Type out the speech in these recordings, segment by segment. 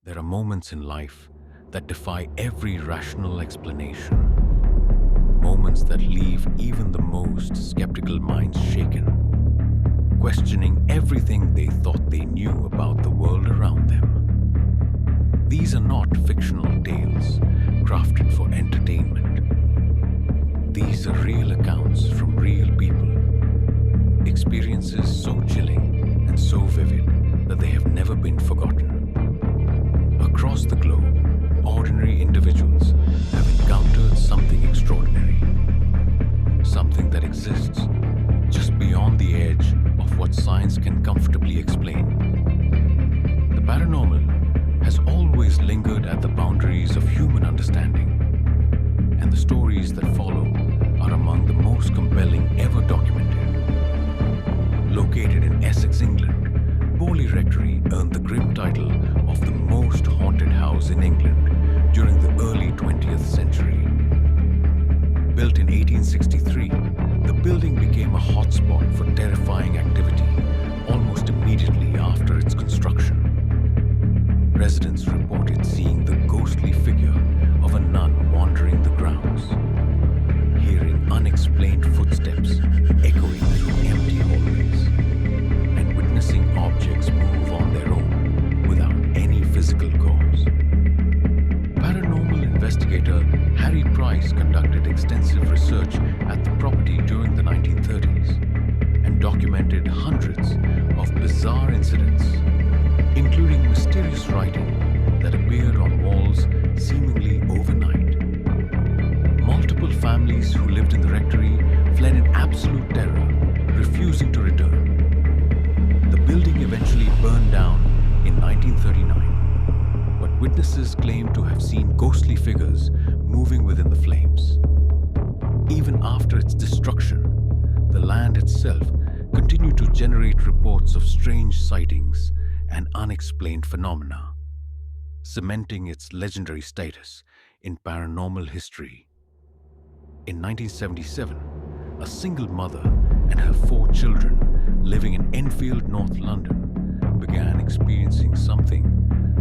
There are moments in life that defy every rational explanation, moments that leave even the most skeptical minds shaken, questioning everything they thought they knew about the world around them. These are not fictional tales crafted for entertainment. These are real accounts from real people, experiences so chilling and so vivid that they have never been forgotten. Across the globe, ordinary individuals have encountered something extraordinary, something that exists just beyond the edge of what science can comfortably explain. The paranormal has always lingered at the boundaries of human understanding, and the stories that follow are among the most compelling ever documented. Located in Essex, England, Borley Rectory earned the grim title of the most haunted house in England during the early 20th century. Built in 1863, the building became a hotspot for terrifying activity almost immediately after its construction. Residents reported seeing the ghostly figure of a nun wandering the grounds, hearing unexplained footsteps echoing through empty hallways, and witnessing objects move on their own without any physical cause. Paranormal investigator Harry Price conducted extensive research at the property during the 1930s and documented hundreds of bizarre incidents, including mysterious writing that appeared on walls seemingly overnight. Multiple families who lived in the rectory fled in absolute terror, refusing to return. The building eventually burned down in 1939, but witnesses claim to have seen ghostly figures moving within the flames. Even after its destruction, the land itself continued to generate reports of strange sightings and unexplained phenomena, cementing its legendary status in paranormal history. In 1977, a single mother and her 4 children living in Enfield, North London, began experiencing something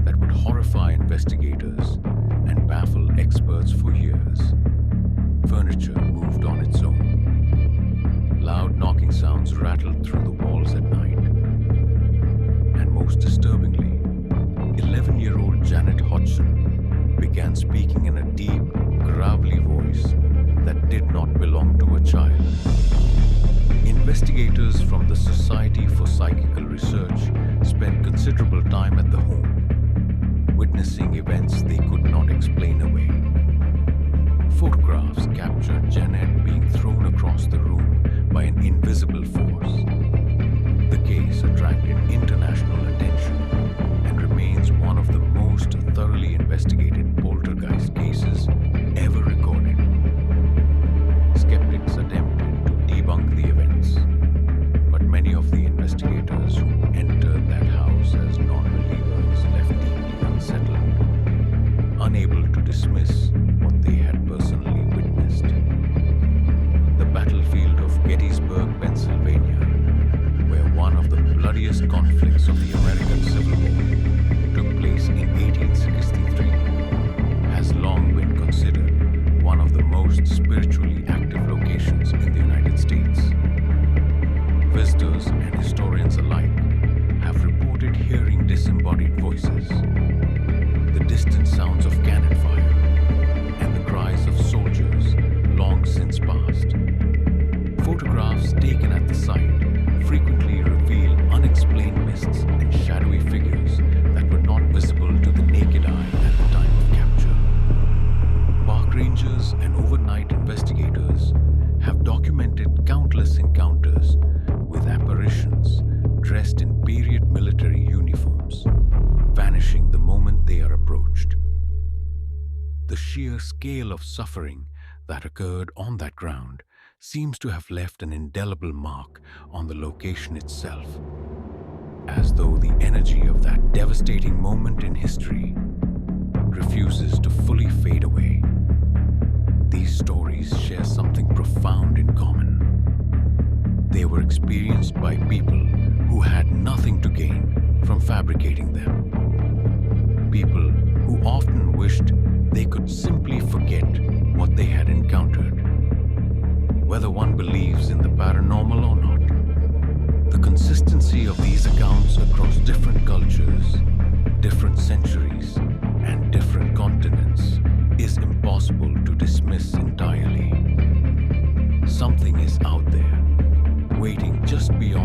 that would horrify investigators and baffle experts for years. Furniture moved on its own. Loud knocking sounds rattled through the walls at night. And most disturbingly, 11-year-old Janet Hodgson began speaking in a deep, gravelly voice that did not belong to a child. Investigators from the Society for Psychical Research spent considerable time at the home, witnessing events they could not explain away. Photographs captured Janet being thrown across the room by an invisible force. The case attracted international attention and remains one of the most thoroughly investigated poltergeist cases ever recorded. Skeptics attempted to debunk the events, but many of the investigators who entered that house as non-believers left deeply unsettled, unable to dismiss what they had personally witnessed. The battlefield of Gettysburg, Pennsylvania, where one of the bloodiest conflicts of the American Civil War took place in 1863, has long been considered one of the most spiritually active locations in the United States. Visitors and historians alike have reported hearing disembodied voices, the distant sounds of cannon fire, and the cries of soldiers long since past. Photographs taken at the site frequently reveal unexplained mists and shadowy figures that were not visible to the naked eye at the time of capture. Park rangers and overnight investigators have documented countless encounters with apparitions dressed in period military uniforms, vanishing the moment they are approached. The sheer scale of suffering that occurred on that ground seems to have left an indelible mark on the location itself, as though the energy of that devastating moment in history refuses to fully fade away. These stories share something profound in common. They were experienced by people who had nothing to gain from fabricating them. people who often wished they could simply forget what they had encountered. Whether one believes in the paranormal or not, the consistency of these accounts across different cultures, different centuries, and different continents is impossible to dismiss entirely. Something is out there, waiting just beyond